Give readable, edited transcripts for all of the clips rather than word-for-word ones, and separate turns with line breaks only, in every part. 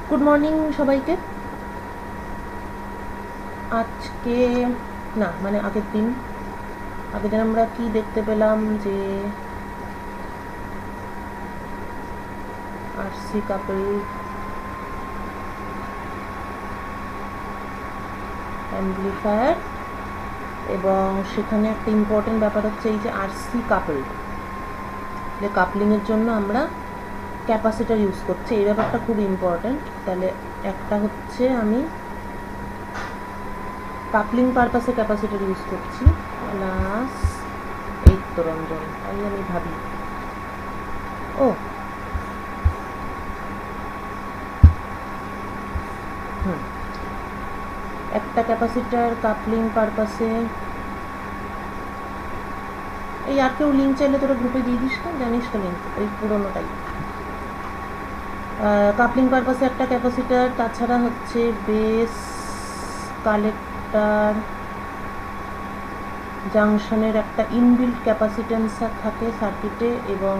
Good morning সবাইকে। আজকে না মানে আগের দিন আমরা কি দেখতে পেলাম যে আরসি কাপল অ্যাম্পলিফায়ার, এবং সেখানে একটা ইম্পর্টেন্ট ব্যাপার হচ্ছে এই যে আরসি কাপল কাপলিংয়ের জন্য আমরা ক্যাপাসিটার ইউজ করছি, এই ব্যাপারটা খুব ইম্পর্টেন্ট। তাহলে একটা হচ্ছে আমি কাপলিং পারপাসে ক্যাপাসিটার ইউজ করছি প্লাস এই তো রঞ্জন, তাই আমি ভাবি ও একটা ক্যাপাসিটার কাপলিং পারপাসে। এই আর কেউ লিঙ্ক চাইলে তোরা গ্রুপে দিয়ে দিস না, জানিস তো লিঙ্ক ওই পুরোনোটাই। কাপলিং পারপাসে একটা ক্যাপাসিটার, তাছাড়া হচ্ছে বেস কালেক্টার জাংশনের একটা ইনবিল্ট ক্যাপাসিটেন্স থাকে সার্কিটে, এবং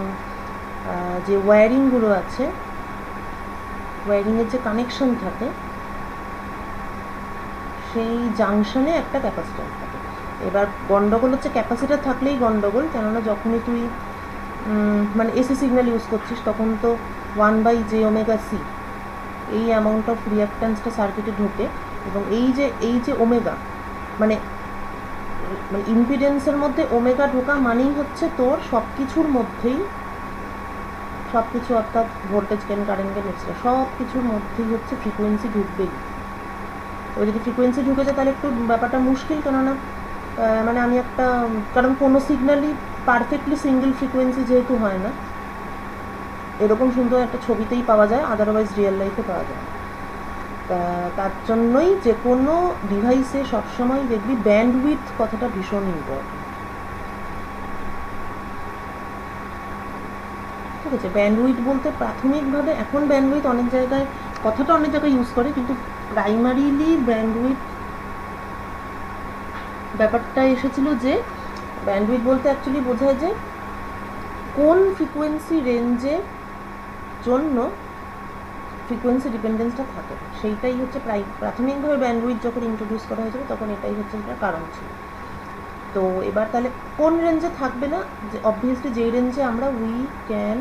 যে ওয়্যারিংগুলো আছে ওয়্যারিংয়ের যে কানেকশন থাকে সেই জাংশনে একটা ক্যাপাসিট্যান্স থাকে। এবার গন্ডগোল হচ্ছে ক্যাপাসিটার থাকলেই গন্ডগোল, কেননা যখনই তুই মানে এসি সিগন্যাল ইউজ করছিস তখন তো 1/j⍵c এই অ্যামাউন্ট অফ রিঅ্যাক্ট্যান্সটা সার্কিটে ঢোকে, এবং এই যে ওমেগা মানে ইম্পিডেন্সের মধ্যে ওমেগা ঢোকা মানেই হচ্ছে তোর সব কিছুর মধ্যেই সব কিছু, অর্থাৎ voltage gain, current gain, extra সব কিছুর মধ্যেই হচ্ছে ফ্রিকোয়েন্সি ঢুকবেই। ওই যদি ফ্রিকোয়েন্সি ঢুকে যায় তাহলে একটু ব্যাপারটা মুশকিল, কেননা মানে আমি একটা, কারণ কোনো সিগন্যালই পারফেক্টলি সিঙ্গেল ফ্রিকোয়েন্সি যেহেতু হয় না, এরকম সুন্দর একটা ছবিতেই পাওয়া যায়, আদারওয়াইজ রিয়েল লাইফে পাওয়া যায়। তার জন্যই যে কোনো ডিভাইসে সবসময় দেখবি ব্যান্ডউইথ কথাটা ভীষণ ইম্পর্টেন্ট। ঠিক আছে, ব্যান্ডউইথ বলতে প্রাথমিকভাবে এখন ব্যান্ডউইথ অনেক জায়গায় কথাটা অনেক জায়গায় ইউজ করে, কিন্তু প্রাইমারিলি ব্যান্ডউইথ ব্যাপারটা এসেছিল যে ব্যান্ডউইথ বলতে অ্যাকচুয়ালি বোঝায় যে কোন ফ্রিকোয়েন্সি রেঞ্জের জন্য ফ্রিকোয়েন্সি ডিপেন্ডেন্সটা থাকে, সেইটাই হচ্ছে প্রাথমিকভাবে ব্যান্ডউইথ যখন ইন্ট্রোডিউস করা হয়েছিল তখন এটাই হচ্ছে এটার কারণ ছিল। তো এবার তাহলে কোন রেঞ্জে থাকবে না, যে অবভিয়াসলি যেই রেঞ্জে আমরা we can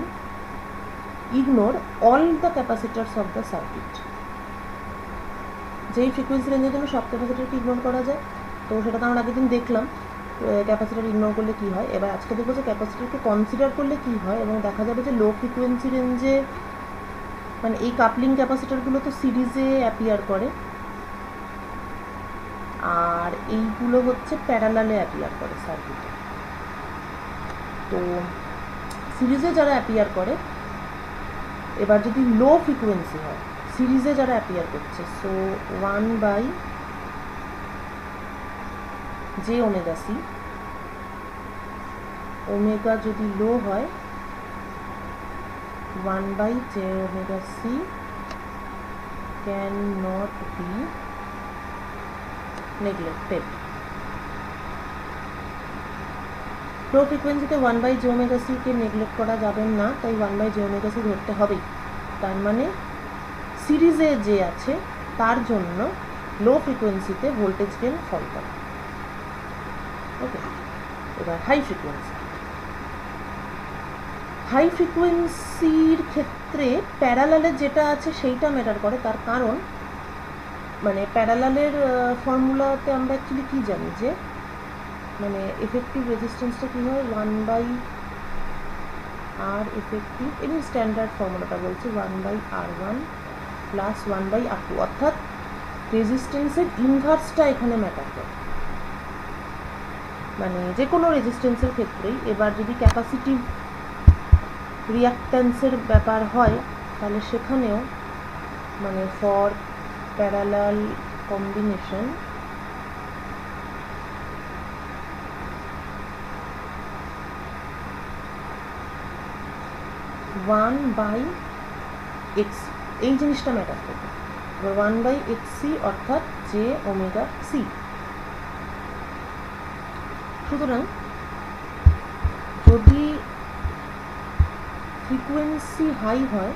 ignore all the capacitors of the circuit, যেই ফ্রিকোয়েন্সি রেঞ্জের জন্য সব ক্যাপাসিটারকে ইগনোর করা যায়। তো সেটা তো আমরা আগের দিন দেখলাম ক্যাপাসিটার ইগনোর করলে কী হয়। এবার আজকে দেখবো যে ক্যাপাসিটারকে কনসিডার করলে কী হয়, এবং দেখা যাবে যে লো ফ্রিকোয়েন্সি রেঞ্জে মানে এই কাপলিং ক্যাপাসিটারগুলো তো সিরিজে অ্যাপিয়ার করে, আর এইগুলো হচ্ছে প্যারালালে অ্যাপিয়ার করে সার্কিটে। তো সিরিজে যারা অ্যাপিয়ার করে, এবার যদি লো ফ্রিকোয়েন্সি হয় সিরিজে যারা অ্যাপিয়ার করছে, সো 1/j⍵c, ওমেগা যদি লো হয় 1/j⍵c can not be neglected. Low ফ্রিকোয়েন্সিতে 1/j⍵c কে নেগলেক্ট করা যাবে না, তাই 1/j⍵c ধরতে হবেই। তার মানে সিরিজে যে আছে তার জন্য লো ফ্রিকোয়েন্সিতে ভোল্টেজ গেন ফল করে। ওকে, এবার হাই ফ্রিকোয়েন্সির ক্ষেত্রে প্যারালালে যেটা আছে সেইটা ম্যাটার করে, তার কারণ মানে প্যারালালের ফর্মুলাতে আমরা অ্যাকচুয়ালি কী জানি যে মানে এফেক্টিভ রেজিস্ট্যান্সটা কী হয়, 1/R এফেক্টিভ, এবং স্ট্যান্ডার্ড ফর্মুলাটা বলছে 1/R1 প্লাস 1/R2, অর্থাৎ রেজিস্ট্যান্সের ইনভার্সটা এখানে ম্যাটার করে, মানে যে কোনো রেজিস্ট্যান্সের ক্ষেত্রেই। এবার যদি ক্যাপাসিটিভ রিঅ্যাক্ট্যান্সের ব্যাপার হয় তাহলে সেখানেও মানে for parallel combination one by x এই জিনিসটা ম্যাটার করবে। 1/xc অর্থাৎ j⍵c। সুতরাং যদি ফ্রিকোয়েন্সি হাই হয়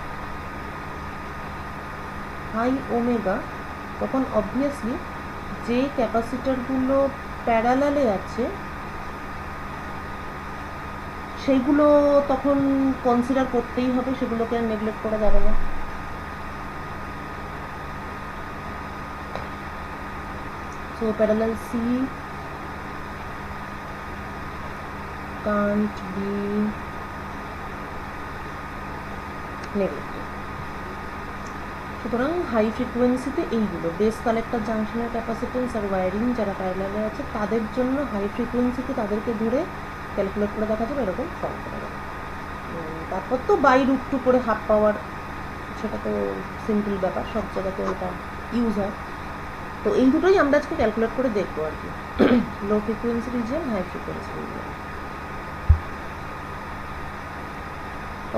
হাই ওমেগা, তখন অবভিয়াসলি যে ক্যাপাসিটারগুলো প্যারালালে আছে সেইগুলো তখন কনসিডার করতেই হবে, সেগুলোকে আর নেগলেক্ট করা যাবে না। So parallel C can't be neglected. সুতরাং হাই ফ্রিকোয়েন্সিতে এইগুলো বেস কালেক্টর জাংশনের ক্যাপাসিটেন্স আর ওয়ারিং যারা প্যারালালে আছে তাদের জন্য হাই ফ্রিকোয়েন্সিতে তাদেরকে ধরে ক্যালকুলেট করে দেখা যাবে, এরকম সলভ করা যাবে। তারপর তো বাই রুট টু করে হাফ পাওয়ার, সেটা তো সিম্পল ব্যাপার, সব জায়গাতে ওটা ইউজ হয়। তো এই দুটোই আমরা আজকে ক্যালকুলেট করে দেখবো আর কি, low frequency region, high frequency region.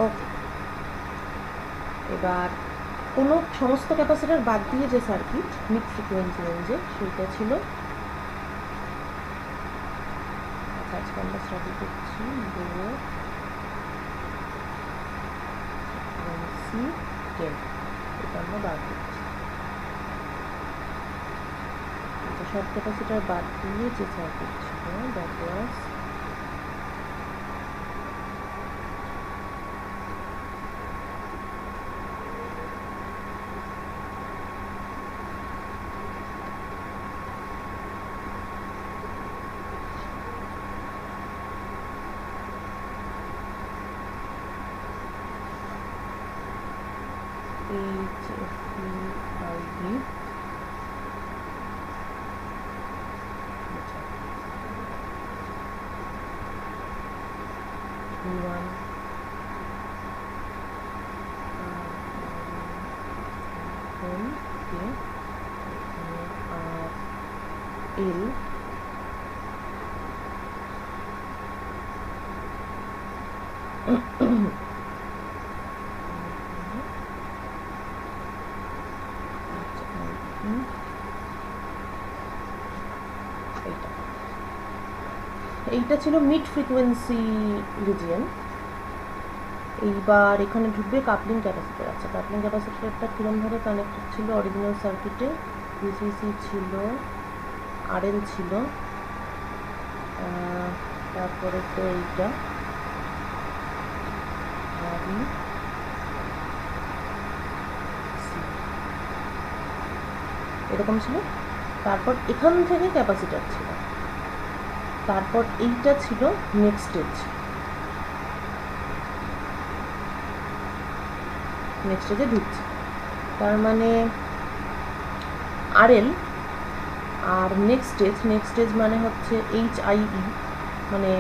Okay, এবার কোনো সমস্ত ক্যাপাসিটার বাদ দিয়ে যে সার্কিট মিড ফ্রিকোয়েন্সি রেঞ্জে, সেইটা ছিল, আজকে আমরা স্টাডি করছি লো ফ্রিকোয়েন্সি 10, এটা আমরা বাদ দিচ্ছি। সব ক্যাপাসিটার বাদ দিয়ে যে সার্কিট ছিল that was HFE-IB, V1 RL এইটা ছিল মিড ফ্রিকোয়েন্সি রিজিয়ন। এইবার এখানে ঢুকবে কাপলিং ক্যাপাসিটার। আচ্ছা, কাপলিং ক্যাপাসিটারটা কিরমভাবে কানেক্টেড ছিল? অরিজিনাল সার্কিটে ভিসিসি ছিল, আরএল ছিল, তারপরে তো এইটা এরকম ছিল। তারপর এখান থেকে ক্যাপাসিটার ছিল, তারপর এইটা ছিল নেক্সট স্টেজ। নেক্সট স্টেজে ঢুকছে, তার মানে আরএল আর নেক্সট স্টেজ মানে হচ্ছে HIE, মানে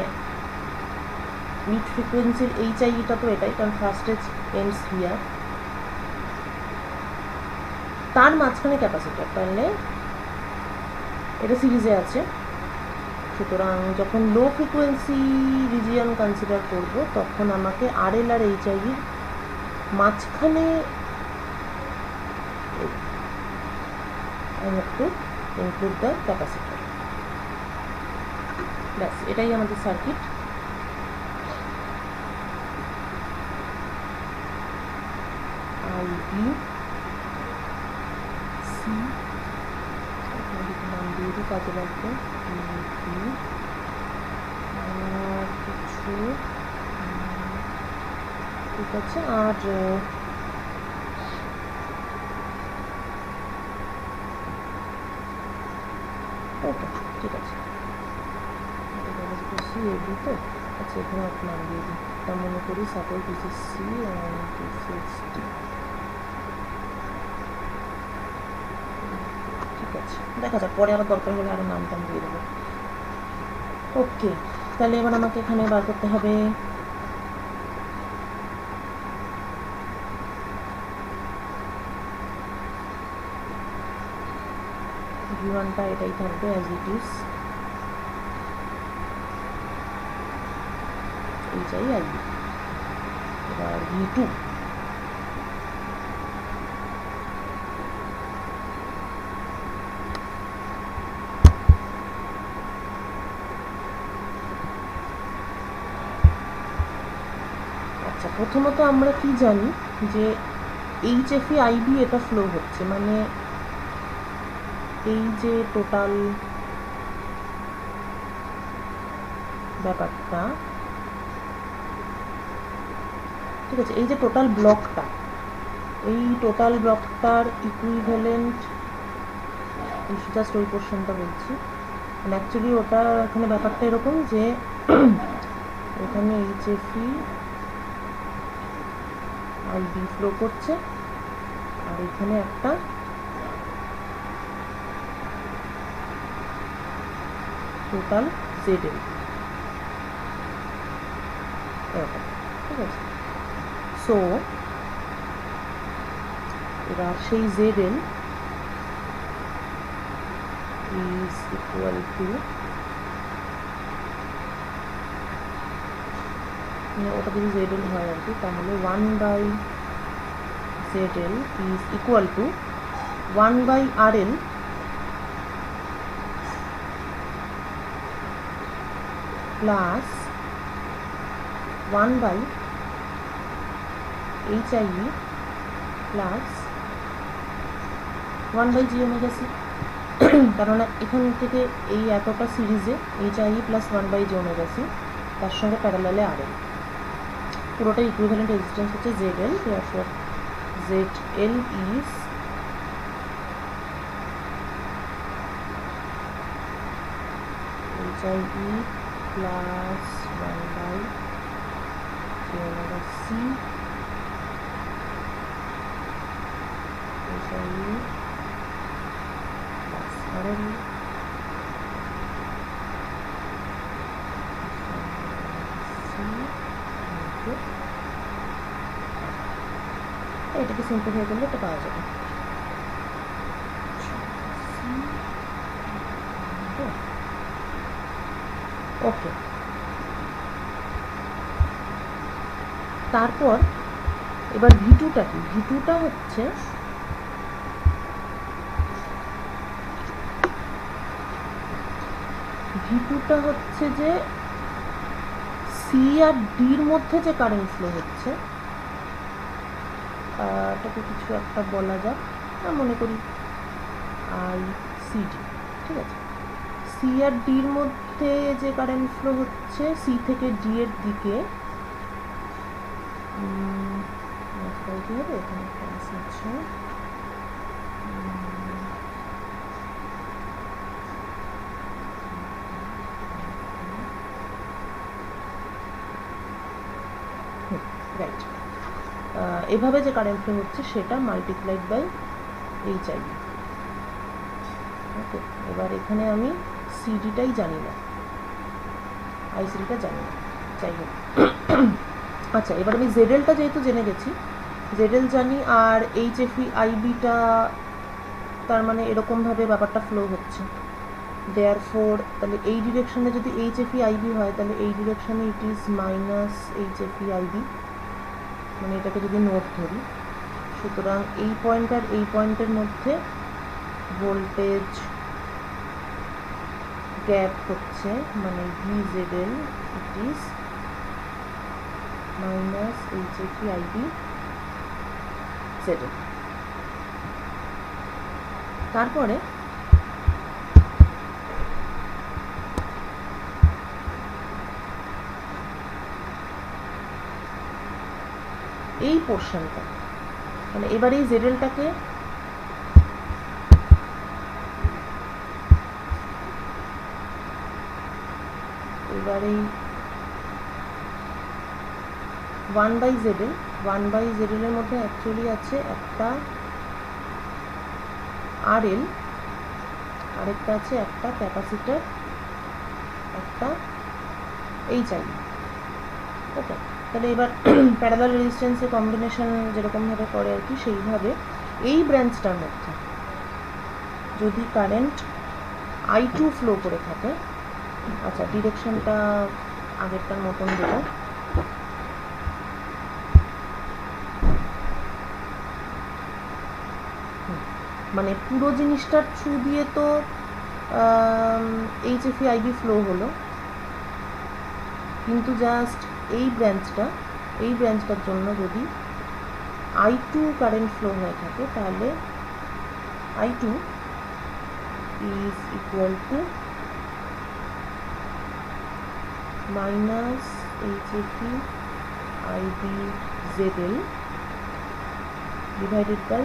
মিড ফ্রিকোয়েন্সির HIE-টা তো এটাই, কারণ ফার্স্ট স্টেজ এন্ডস হিয়ার। তার মাঝখানে ক্যাপাসিটার, তাহলে এটা সিরিজে আছে। সুতরাং যখন লো ফ্রিকোয়েন্সি রিজিয়ন কনসিডার করব তখন আমাকে আরএল আর HIE-র মাঝখানে I have to include the capacitor. ব্যাস, এটাই আমাদের সার্কিট। IB C নাম দিয়ে দিই, কাজে লাগবে। আর কিছু ঠিক আছে, আর ওকে ঠিক আছে, সি এবি তো। আচ্ছা, এখানে একটা নাম দিয়ে দিই, তা মনে করি suppose this is C and this is D. ঠিক আছে, দেখা যাক, পরে আবার দরকার হলে আরও নাম টাম দিয়ে দেবো। ওকে, তাহলে এবার আমাকে এখানে বার করতে হবে V1টা, এটাই থাকবে অ্যাজ ইট ইজ, HIE। এবার V2, আচ্ছা প্রথমত আমরা কি জানি যে HFE IB এটা ফ্লো হচ্ছে, মানে এই যে টোটাল ব্যাপারটা, ঠিক আছে, এই যে টোটাল ব্লকটা, এই টোটাল ব্লকটার ইকুইভ্যালেন্ট, জাস্ট ওই পোর্শনটা বলছি, মানে অ্যাকচুয়ালি ওটা এখানে ব্যাপারটা এরকম যে এখানে HFE IB ফ্লো করছে, আর এখানে একটা টোটাল ZL এরকম, ঠিক আছে। সো এবার সেই ZL is equal to, ওটা যদি ZL হয় আর কি, তাহলে 1/ZL is equal to 1/RL plus 1/HIE plus 1/jωc, কারণ এখান থেকে এই এতটা সিরিজে HIE plus 1/jωc, তার সঙ্গে প্যারালালে RL, পুরোটা ইকুইভ্যালেন্ট রেজিস্ট্যান্স হচ্ছে ZL। therefore ZL is HIE plus 1/jωc HIE plus RL এটাকে সিম্পলিফাই করলে এটা পাওয়া যাবে। ওকে, তারপর এবার V2টা কি? V2টা হচ্ছে যে C আর ডির মধ্যে যে কারেন্ট ফ্লো হচ্ছে, এটাকে কিছু একটা বলা যাক, মনে করি ICD, ঠিক আছে। C আর ডির মধ্যে যে কারেন্ট ফ্লো হচ্ছে C থেকে D এর দিকে, এখানে আছে রাইট, এভাবে যে কারেন্ট ফ্লো হচ্ছে সেটা মাল্টিপ্লাইড বাই HIE। ওকে, এবার এখানে আমি সিডিটাই জানি না, ICDটা জানি না, যাই হোক। আচ্ছা, এবার আমি ZLটা যেহেতু জেনে গেছি, ZL জানি, আর HFE IBটা তার মানে এরকমভাবে ব্যাপারটা ফ্লো হচ্ছে, দেয়ারফোর তাহলে এই ডিরেকশনে যদি HFE IB হয়, তাহলে এই ডিরেকশনে it is minus HFE IB, মানে এটাকে যদি নোট ধরি, সুতরাং এই পয়েন্ট আর এই পয়েন্টের মধ্যে ভোল্টেজ গ্যাপ হচ্ছে, মানে VZL it is minus HFE IB ZL। তারপরে এই পোর্শনটা, মানে এবার এই ZLটাকে এবার এই 1/ZL এর মধ্যে অ্যাকচুয়ালি আছে একটা RL, আরেকটা আছে একটা ক্যাপাসিটার, একটা HIE। ওকে, তাহলে এবার প্যারালাল রেজিস্ট্যান্সের কম্বিনেশন যেরকমভাবে করে আর কি, সেইভাবে এই ব্রাঞ্চটার মধ্যে যদি কারেন্ট I2 ফ্লো করে থাকে, আচ্ছা ডিরেকশনটা আগেরটার মতন দেবো, মানে পুরো জিনিসটার থ্রু দিয়ে তো HFE IB ফ্লো হলো, কিন্তু জাস্ট এই ব্রাঞ্চটার জন্য যদি I2 কারেন্ট ফ্লো হয়ে থাকে, তাহলে I2 is equal to minus HAP IB ZL divided by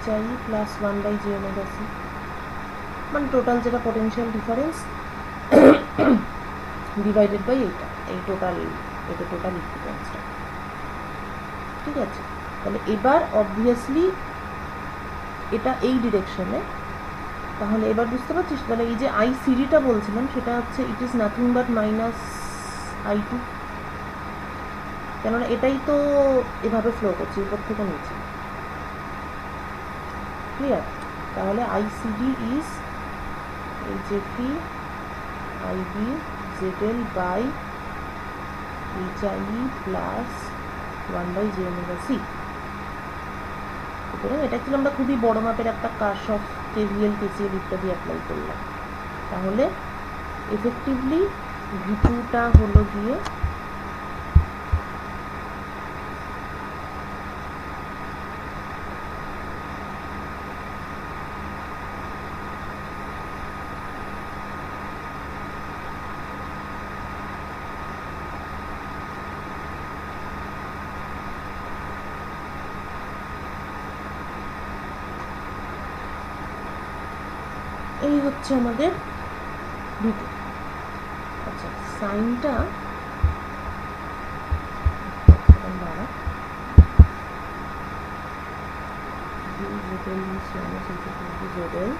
HIE plus 1 by j omega c, মানে টোটাল যেটা পোটেনশিয়াল ডিফারেন্স ডিভাইডেড বাই এইটা, এই টোটাল, এটা টোটাল ইকুইভ্যালেন্সটা। ঠিক আছে, তাহলে এবার অবভিয়াসলি এটা এই ডিরেকশনে, তাহলে এবার বুঝতে পারছিস? তাহলে এই যে ICD-টা বলছিলাম সেটা হচ্ছে it is nothing but minus I2, কেননা এটাই তো এভাবে ফ্লো করছে উপর থেকে নিচে। ক্লিয়ার? তাহলে ICD is HAP IB ZL by HIE plus 1 by j omega c। সুতরাং এটা ছিল আমরা খুবই বড় মাপের একটা কারশফ KVL KCL ইত্যাদি অ্যাপ্লাই করলাম। তাহলে এফেক্টিভলি V2টা হলো গিয়ে এই হচ্ছে আমাদের V2। আচ্ছা, সাইনটা ZL,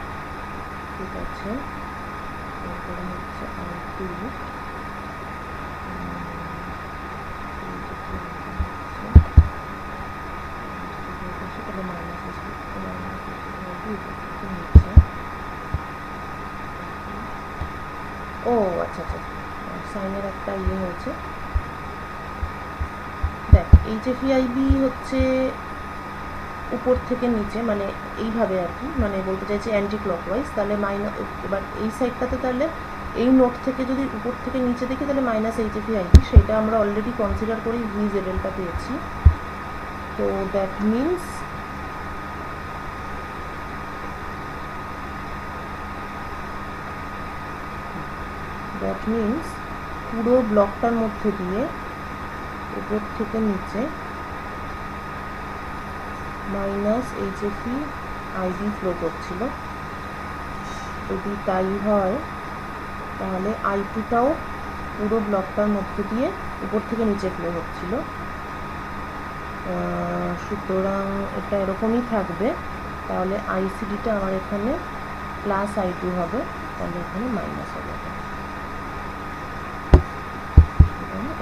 ঠিক আছে, তারপরে হচ্ছে I2 তাহলে মাইনাস নিচ্ছে। ও আচ্ছা আচ্ছা, সাইনের একটা ইয়ে হয়েছে। দেখ, HFEIB হচ্ছে উপর থেকে নিচে, মানে এইভাবে আর কি, মানে বলতে চাইছি অ্যান্টি ক্লকওয়াইজ। তাহলে মাইনাস, এবার এই সাইডটাতে তাহলে এই নোট থেকে যদি উপর থেকে নিচে দেখি তাহলে মাইনাস HFEIB, সেটা আমরা অলরেডি কনসিডার করি VZL-টা পেয়েছি। তো দ্যাট মিনস পুরো ব্লকটার মধ্যে দিয়ে উপর থেকে নিচে মাইনাস HFEIB ফ্লো করছিল। যদি তাই হয় তাহলে I2টাও পুরো ব্লকটার মধ্যে দিয়ে উপর থেকে নিচে ফ্লো হচ্ছিল। সুতরাং এটা এরকমই থাকবে। তাহলে ICD-টা আমার এখানে প্লাস I2 হবে, তাহলে এখানে মাইনাস হবে,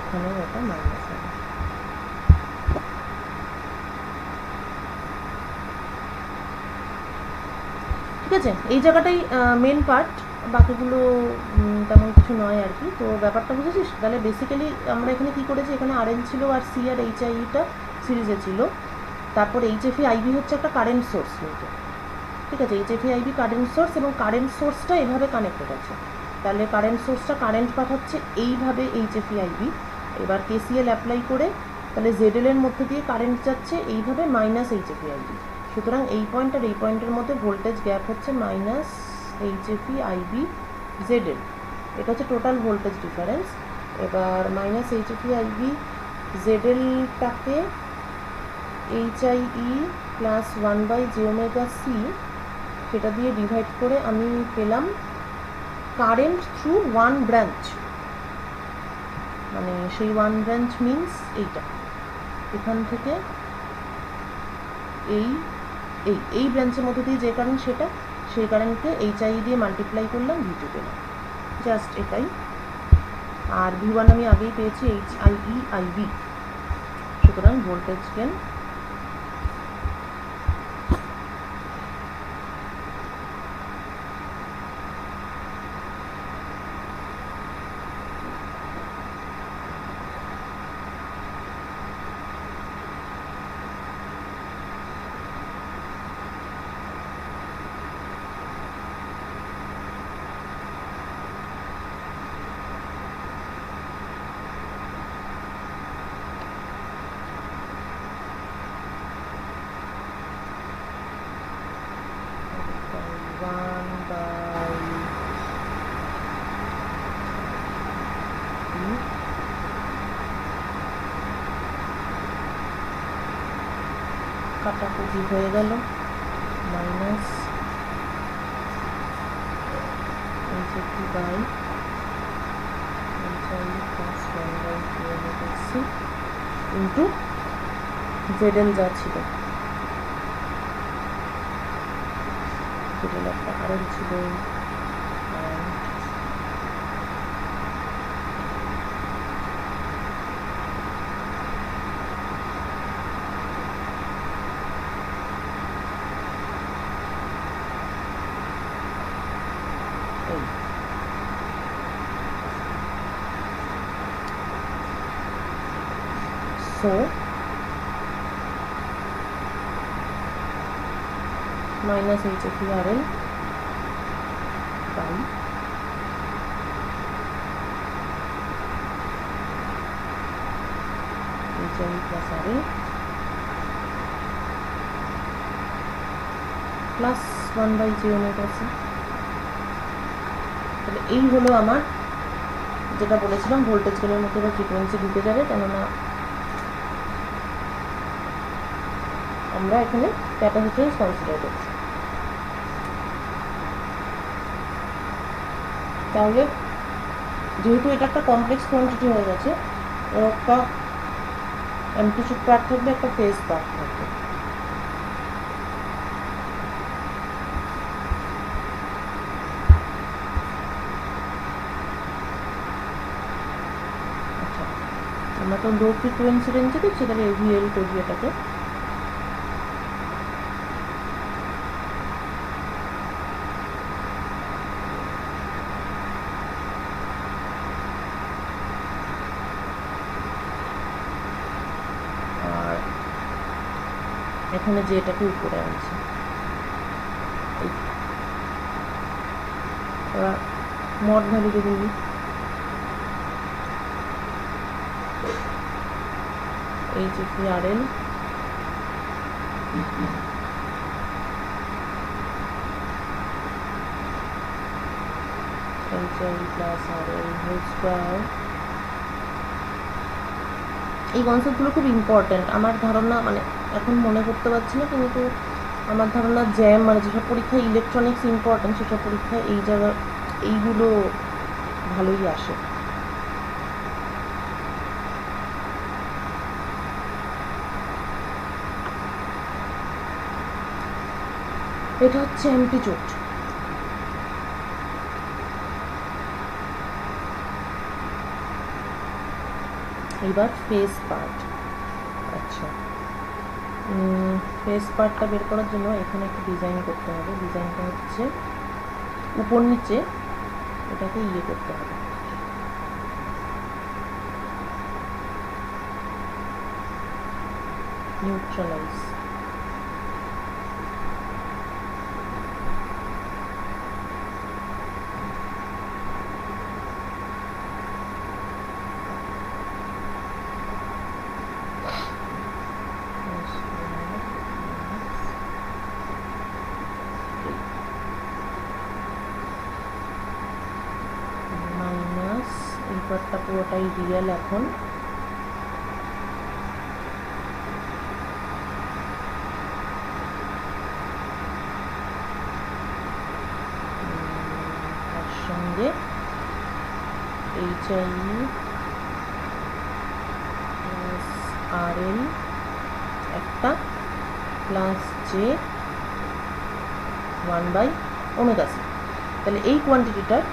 এখানেও এটা মাইনাস হবে। ঠিক আছে, এই জায়গাটাই মেন পার্ট, বাকিগুলো তেমন কিছু নয় আর কি। তো ব্যাপারটা বুঝেছিস? তাহলে বেসিক্যালি আমরা এখানে কি করেছি, এখানে RN ছিল আর C আর HIE-টা সিরিজে ছিল। তারপর HFEIB হচ্ছে একটা কারেন্ট সোর্স কিন্তু, ঠিক আছে, HFEIB কারেন্ট সোর্স, এবং কারেন্ট সোর্সটা এভাবে কানেক্টেড আছে। তাহলে কারেন্ট সোর্সটা কারেন্ট পাঠাচ্ছে এইভাবে HFEIB। এবার KCL অ্যাপ্লাই করে তাহলে ZL এর মধ্যে দিয়ে কারেন্ট যাচ্ছে এইভাবে মাইনাস HFEIB। সুতরাং এই পয়েন্ট আর এই পয়েন্টের মধ্যে ভোল্টেজ গ্যাপ হচ্ছে মাইনাস HFEIB ZL, এটা হচ্ছে টোটাল ভোল্টেজ ডিফারেন্স। এবার মাইনাস HFEIB ZL-টাকে HIE plus 1 by j omega c সেটা দিয়ে ডিভাইড করে আমি পেলাম কারেন্ট থ্রু ওয়ান ব্রাঞ্চ, মানে সেই ওয়ান ব্রাঞ্চ মিনস এইটা, এখান থেকে এই ব্রাঞ্চের মধ্যে দিয়ে যে কারেন্ট, সেটা সেই কারেন্টকে HIE দিয়ে মাল্টিপ্লাই করলাম, V2 পেলাম, জাস্ট এটাই। আর V1 আমি আগেই পেয়েছি HIEIB, সুতরাং ভোল্টেজ গেন কাটাকুটি হয়ে গেল, মাইনাস এইচএফি বাই প্লাস 1/2 ইন্টু জেডএল যা ছিল, জেডএল একটা আরএল ছিল, so minus HFERL by HI plus RL plus 1/j omega c। তাহলে এই হলো আমার যেটা বলেছিলাম ভোল্টেজ গেনের মধ্যে বা ফ্রিকোয়েন্সি ঢুকে যাবে, কেননা আমরা এখানে ক্যাপাসিট্যান্স কনসিডার করছি। তাহলে যেহেতু এটা একটা কমপ্লেক্স কোয়ান্টিটি হয়ে গেছে, এর একটা অ্যামপ্লিটিউড পার্ট থাকবে, একটা ফেজ পার্ট থাকবে। আচ্ছা, আমরা তো লো ফ্রিকোয়েন্সি রেঞ্জে দিচ্ছি, তাহলে এভিএল করবি এটাকে। এখানে যে এটাকে উপরে আনছে, এবার মড ভ্যালুতে দিবি HFERL plus RL whole square। এই কনসেপ্টগুলো খুব ইম্পর্ট্যান্ট আমার ধারণা, মানে এখন মনে করতে পারছি না, কিন্তু আমার ধারণা জ্যাম মানে যেসব পরীক্ষায় ইলেকট্রনিক্স ইম্পর্ট্যান্ট সেসব পরীক্ষায় এই জায়গা এইগুলো ভালোই আসে। এটা হচ্ছে অ্যামপ্লিটিউড। এবার ফেজ পার্ট। আচ্ছা, ফেজ পার্টটা বের করার জন্য এখানে একটু ডিজাইন করতে হবে। ডিজাইনটা হচ্ছে উপর নিচে এটাকে ইয়ে করতে হবে, নিউট্রালাইজ। ব্যাপারটা পুরোটাই রিয়েল। এখন তার সঙ্গে HI প্লাস RL একটা প্লাস J 1/ωc। তাহলে এই কোয়ান্টিটিটার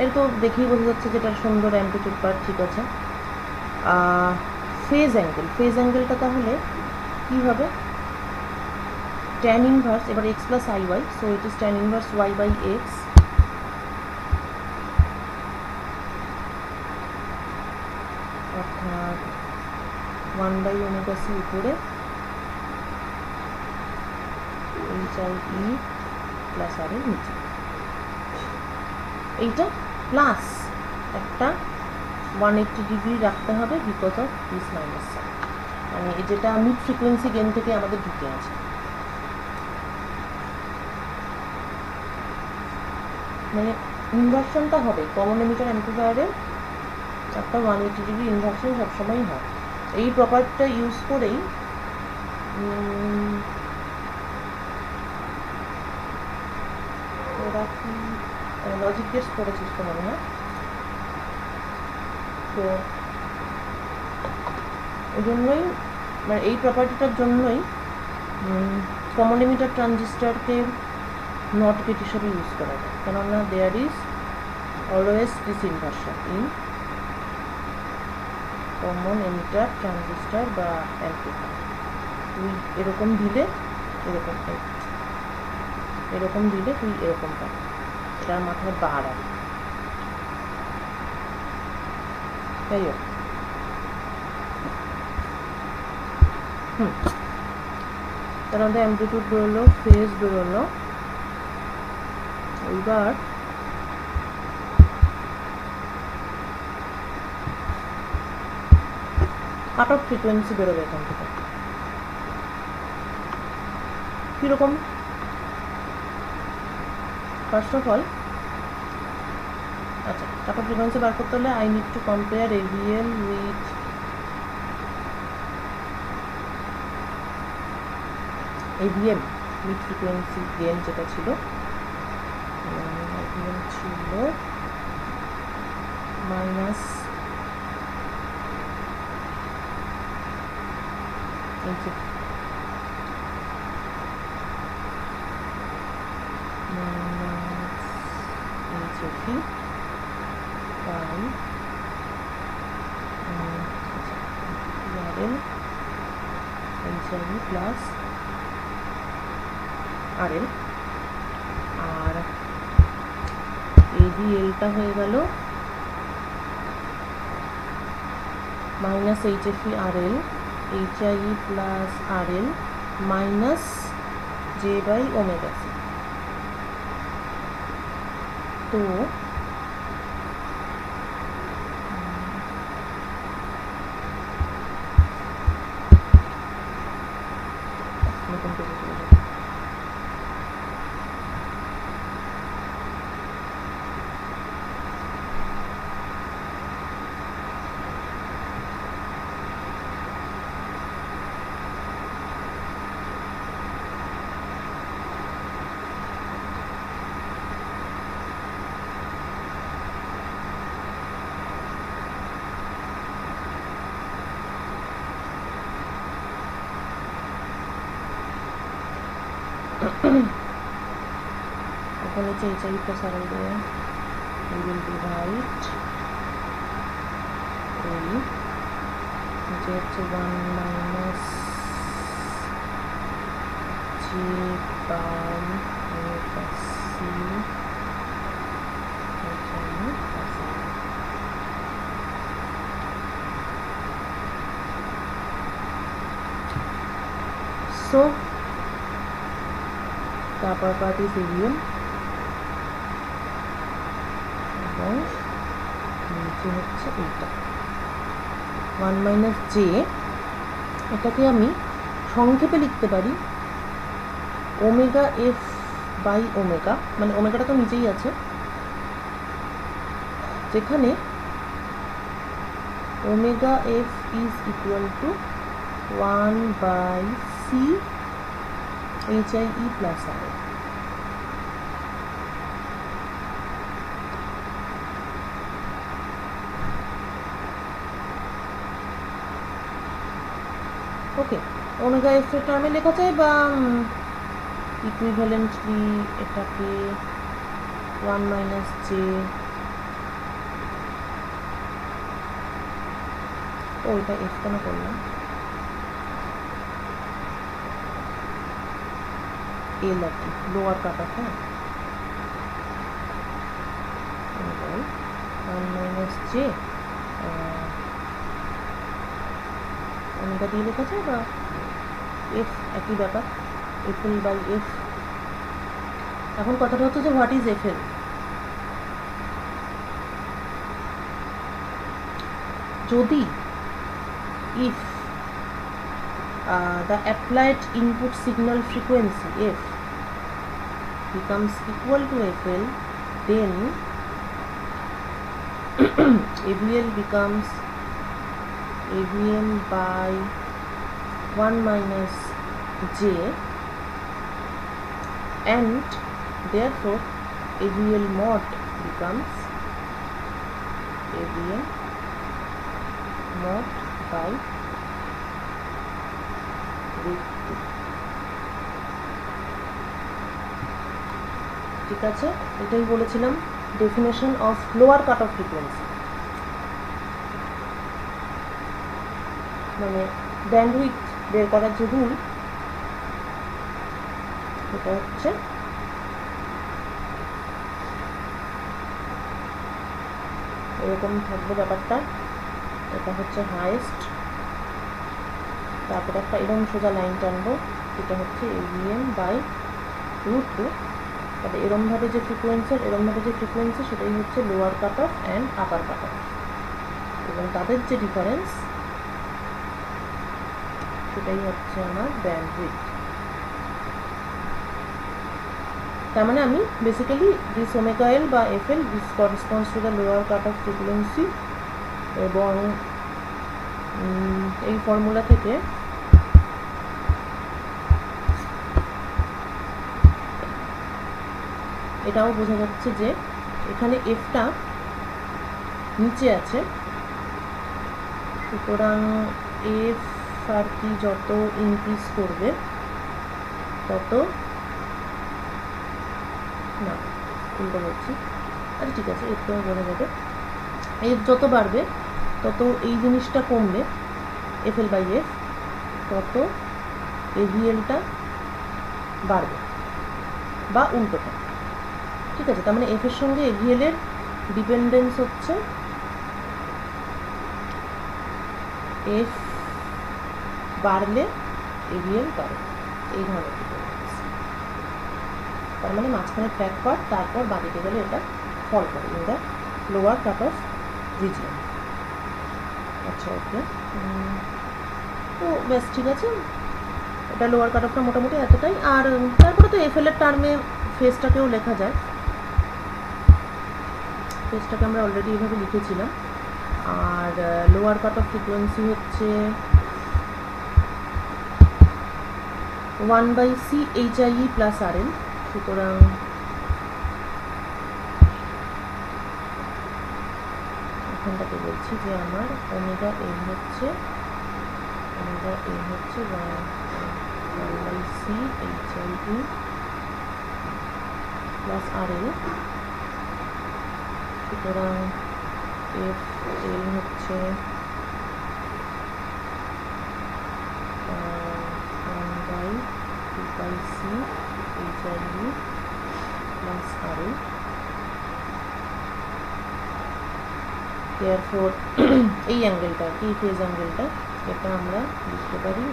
এর তো দেখেই বোঝা যাচ্ছে যেটা সুন্দর অ্যামপ্লিটিউড পার্ট, ঠিক আছে। ফেজ অ্যাঙ্গেলটা তাহলে কি হবে? tan ইনভার্স, এবার x plus IY, so it is tan inverse y/x অর্থাৎ 1/ωc উপরে HI প্লাস RL নিচে। এইটা প্লাস একটা 180 ডিগ্রি রাখতে হবে because of this minus sine, মানে যেটা মিড ফ্রিকোয়েন্সি গেন থেকে আমাদের ঢুকে আছে। মানে ইনভার্সনটা হবে কমন এমিটার অ্যাম্প্লিফায়ারের একটা 180 ডিগ্রি ইনভার্সন সবসময়ই হয়। এই প্রপার্টিটা ইউজ করেই ওরা কি লজিক গেটস পড়েছিস তো মনে হয়, তো ওই জন্যই মানে এই প্রপার্টিটার জন্যই কমন এমিটার ট্রানজিস্টারকে নট গেট হিসেবে ইউজ করা যায়, কেননা there is always this inversion in common emitter transistor বা অ্যাম্প্লিফায়ার। তুই এরকম দিলে এরকম এরকম দিলে তুই এরকম পাবি, এটার মাথায় বার আছে। যাই হোক, তার মধ্যে অ্যাম্প্লিটিউড বেরোলো, ফেজ বেরোলো। এইবার কাট অফ ফ্রিকোয়েন্সি বেরোবে এখান থেকে কীরকম। ফার্স্ট অফ অল, আচ্ছা, কাট অফ ফ্রিকোয়েন্সি বার করতে হলে I need to compare AVL with AVM mid frequency gain যেটা ছিল, AVM ছিল minus HFE by RL HIE plus RL, আর AVLটা হয়ে গেল minus HFE RL HIE plus RL minus J by omega C। তো এখন হচ্ছে HIE plus RL দিয়ে we will divide এই যে হচ্ছে 1 minus J by omega C so তারপর পার্টি AVM এবং নিচে হচ্ছে এইটা 1 minus J, এটাকে আমি সংক্ষেপে লিখতে পারি ওমেগা এফ বাই ওমেগা, মানে ওমেগাটা তো নিচেই আছে, যেখানে omega F is equal to 1 by C HIE plus RL। Okay, omega F এর টার্মে লেখা যায় বা ইকুইভ্যালেন্টলি এটাকে 1 minus J, ওইটা এফ কেন করলাম, এল আর কি, লোয়ার কাট অফ, হ্যাঁ 1 minus J ওমেগা দিয়ে লেখা যায় বা এফ একই ব্যাপার, FL বাই এফ। এখন কথাটা হচ্ছে যে হোয়াট ইজ FL। যদি if the applied input signal frequency F becomes equal to FL, then AVL becomes AVM by 1 minus J, and therefore AVL mod becomes AVM mod by root 2. ঠিক আছে, এটাই বলেছিলাম definition of lower cut of frequency, মানে bandwidth বের করার যে rule, এটা হচ্ছে এরকম থাকবে ব্যাপারটা। এটা হচ্ছে হাইয়েস্ট, তারপরে একটা এরকম সোজা লাইন টানবো, এটা হচ্ছে AVM বাই রুট 2। তাহলে এরমভাবে যে ফ্রিকোয়েন্সি সেটাই হচ্ছে lower cut of and upper cut off, এবং তাদের যে ডিফারেন্স সেটাই হচ্ছে আমার ব্যান্ডউইথ। তার মানে আমি বেসিক্যালি দিস ওমেগা এল বা FL this corresponds to the lower cut of frequency, এবং এই ফর্মুলা থেকে এটাও বোঝা যাচ্ছে যে এখানে এফটা নিচে আছে, সুতরাং এফ আর কি যত ইনক্রিজ করবে তত, না উল্টো বলছি, আচ্ছা ঠিক আছে, এফটাও বোঝা যাবে, এফ যত বাড়বে তত এই জিনিসটা কমবে FL বাই F, তত AVLটা বাড়বে বা উল্টোটা। ঠিক আছে, তার মানে F এর সঙ্গে AVL এর ডিপেন্ডেন্স হচ্ছে F বাড়লে AVL বাড়ে, এই ধরনের ডিপেন্ডেন্স। তার মানে মাঝখানে ট্র্যাক পার্ট, তারপর বাদিকে গেলে এটা ফল করে in the lower cut of region. আচ্ছা ওকে, তো বেশ ঠিক আছে, এটা লোয়ার কাট অফটা মোটামুটি এতটাই। আর তারপরে তো FL এর টার্মে ফেজটাকেও লেখা যায়, ফেজটাকে আমরা অলরেডি এইভাবে লিখেছিলাম। আর লোয়ার কাট অফ ফ্রিকোয়েন্সি হচ্ছে 1/C HIE প্লাস RL, সুতরাং এখানটাকে বলছি যে আমার ওমেগা এল হচ্ছে 1/C HIE প্লাস RL, সুতরাং FL হচ্ছে 1/2πC HIE plus RL। therefore এই অ্যাঙ্গেলটা কি, ফেজ অ্যাঙ্গেলটা, এটা আমরা লিখতে পারি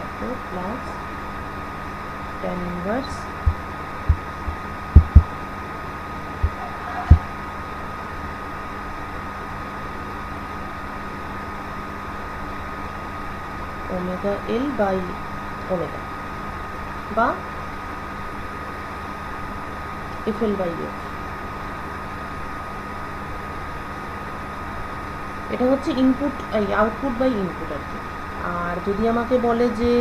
এত plus tan inverse omega L by omega বা FL বাই F। এটা হচ্ছে ইনপুট আউটপুট বাই ইনপুট আর কি। আর যদি আমাকে বলে যে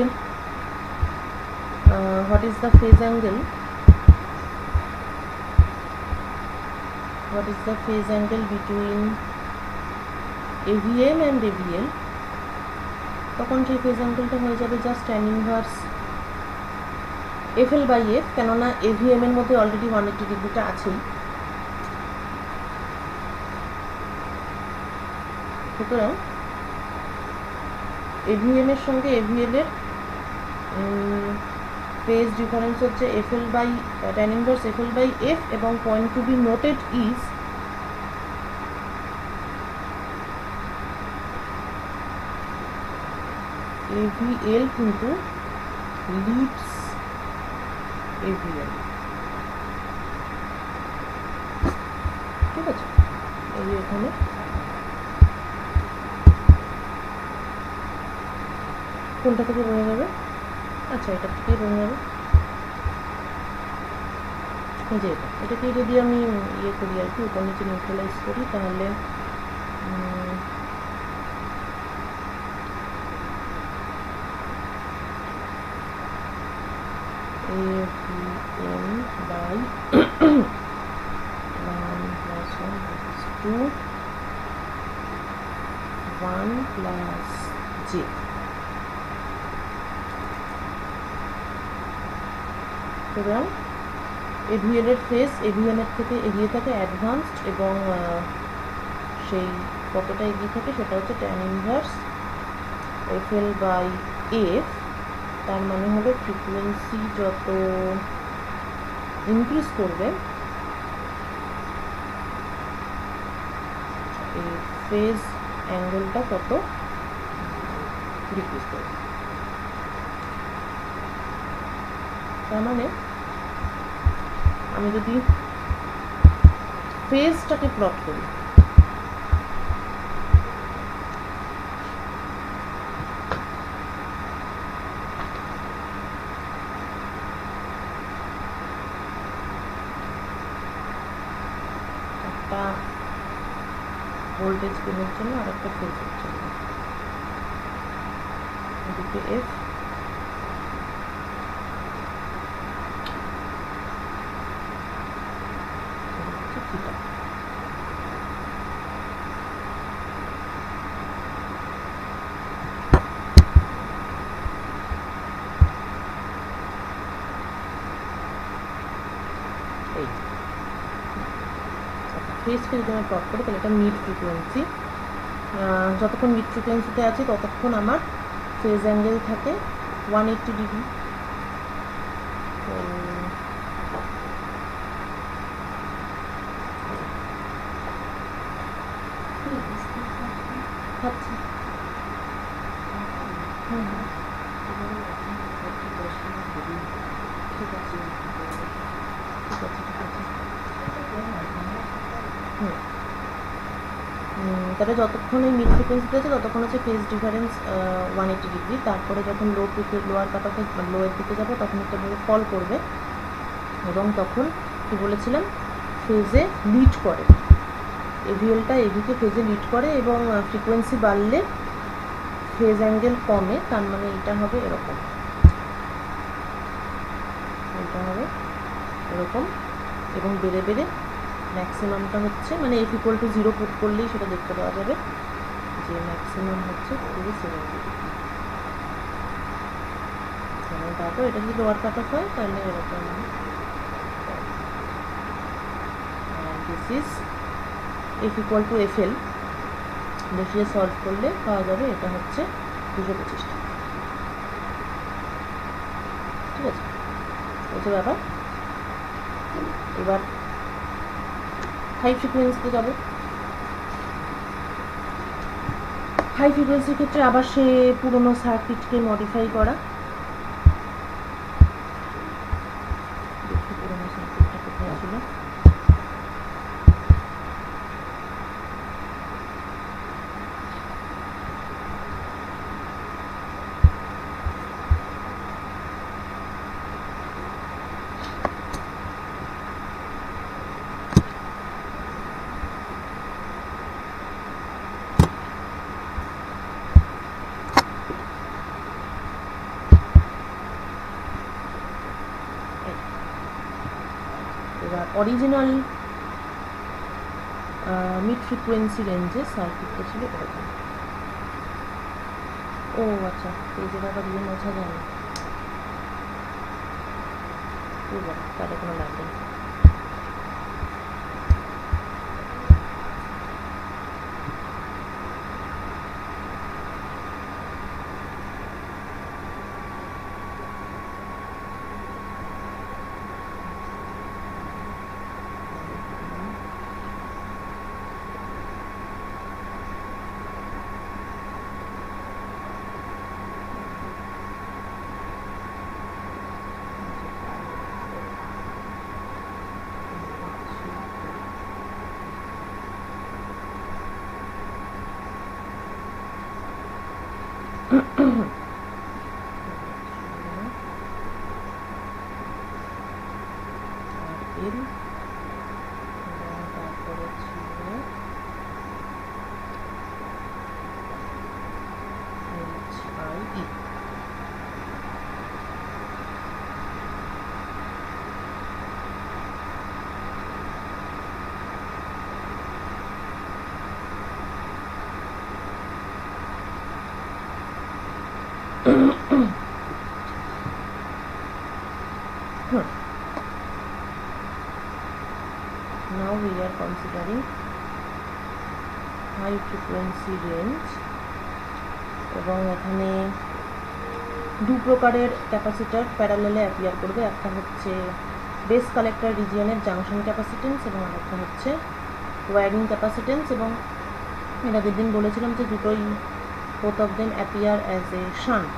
what is the phase angle, between AVM and AVL, তখন সেই ফেজ অ্যাঙ্গেলটা হয়ে যাবে just tan inverse FL by F, কেননা AVM এর মধ্যে অলরেডি 180 ডিগ্রিটা আছেই। সুতরাং AVM এর সঙ্গে AVL এর ফেজ ডিফারেন্স হচ্ছে FL by tan inverse FL by F, এবং point to be noted is AVL কিন্তু লিডস AVL। ঠিক আছে, এই এখানে কোনটা থেকে বোঝা যাবে, আচ্ছা এটা থেকেই বোঝা যাবে। এই যে এটাকে যদি আমি ইয়ে করি আর কি, উপর নিচে নিউট্রালাইজ করি, তাহলে AVN by 1 plus 1 plus 2 1 plus J। সুতরাং AVN এর ফেজ AVN এর থেকে এগিয়ে থাকে অ্যাডভান্সড, এবং সেই কতটা এগিয়ে থাকে সেটা হচ্ছে tan inverse FL by F। তার মানে হলো ফ্রিকোয়েন্সি যত ইনক্রিজ করবে এই ফেজ অ্যাঙ্গেলটা তত ডিক্রিজ করবে। তার মানে আমি যদি ফেজটাকে প্লট করি, একটা ভোল্টেজ গেনের জন্য আর একটা ফেজের জন্য, এদিকে এফ, ফেজকে যদি আমি প্লট করি তাহলে এটা মিড ফ্রিকোয়েন্সি। যতক্ষণ মিড ফ্রিকোয়েন্সিতে আছে ততক্ষণ আমার ফেজ অ্যাঙ্গেল থাকে 180 ডিগ্রি। আচ্ছা, ঠিক আছে, তাহলে যতক্ষণ এই মিড ফ্রিকোয়েন্সিতে আছে ততক্ষণ হচ্ছে ফেজ ডিফারেন্স 180 ডিগ্রি। তারপরে যখন লোয়ার কাট অফে লোয়ের দিকে যাবো তখন একটা ফল করবে, এবং তখন কি বলেছিলাম ফেজে লিড করে, এভিএলটা এভিকে ফেজে লিড করে, এবং ফ্রিকোয়েন্সি বাড়লে ফেজ অ্যাঙ্গেল কমে। তার মানে এটা হবে এরকম, এটা হবে এরকম, এবং বেড়ে বেড়ে ম্যাক্সিমামটা হচ্ছে, মানে এফ ইকুয়াল টু 0 পুট করলেই সেটা দেখতে পাওয়া যাবে যে ম্যাক্সিমাম হচ্ছে 370 ডিগ্রি। তারপর এটা যদি লোয়ার কাট অফ হয় তাহলে এরকম। This is F equal two FL, বসিয়ে সলভ করলে পাওয়া যাবে এটা হচ্ছে 225 টাকা। ঠিক আছে, হচ্ছে ব্যাপার। এবার হাই ফ্রিকোয়েন্সিতে যাব। হাই ফ্রিকোয়েন্সির ক্ষেত্রে আবার সে পুরোনো সার্কিটকে মডিফাই করা। দেখি পুরোনো সার্কিটটা কোথায় ছিল। এবার অরিজিনাল মিড ফ্রিকোয়েন্সি রেঞ্জে সার্কিটটা ছিল এরকম। ও আচ্ছা, পেজের আবার ইয়ে মোছা যায় না, তাহলে কোনো লাগবে না। এল এবং তারপরে ছিল HIE। Now we are considering high frequency range এবং এখানে দু প্রকারের ক্যাপাসিটার প্যারালালে অ্যাপিয়ার করবে। একটা হচ্ছে বেস কালেক্টর রিজিয়নের জাংশন ক্যাপাসিটেন্স এবং আরেকটা হচ্ছে ওয়্যারিং ক্যাপাসিটেন্স। এবং এর আগের দিন বলেছিলাম যে দুটোই both of them appear as a shunt।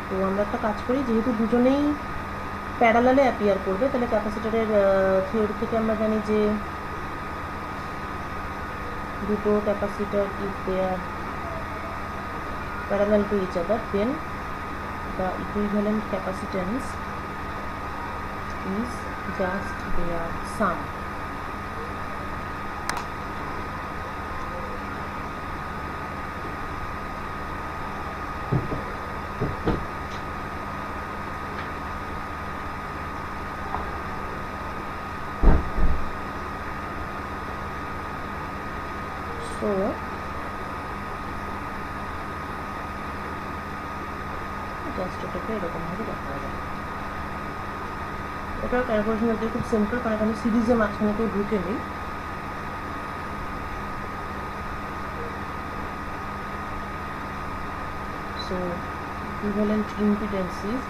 তো আমরা একটা কাজ করি, যেহেতু দুজনেই প্যারালালে অ্যাপিয়ার করবে, তাহলে ক্যাপাসিটরের থিওরি থেকে আমরা জানি যে দুটো capacitor if they are parallel to each other, then the equivalent capacitance is just their sum। So just এটাকে এরকমভাবে দেখা যায়। এটা ক্যালকুলেশন হচ্ছে খুব সিম্পল, কারণ এখানে সিরিজে মাঝখানে কেউ ঢুকে নেই। So equivalent impedances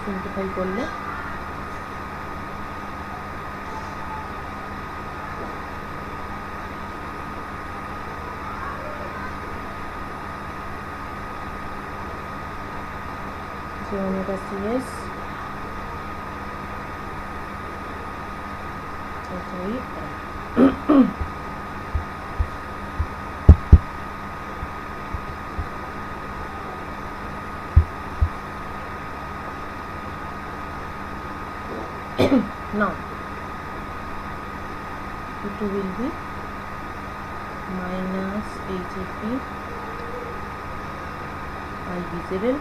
সিম্পলিফাই করলে omega CS HIE now Q2 will be minus HAP IB0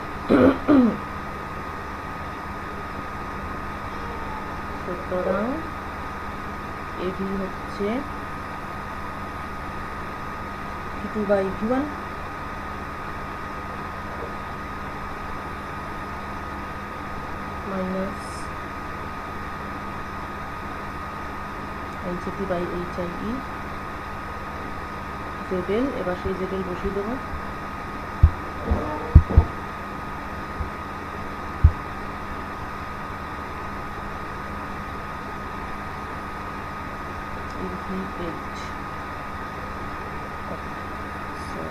সুতরাং AB হচ্ছে Q2 by V1 minus HAP by HIE ZL। এবার সেই ZL বসিয়ে দেবো। VH okay, so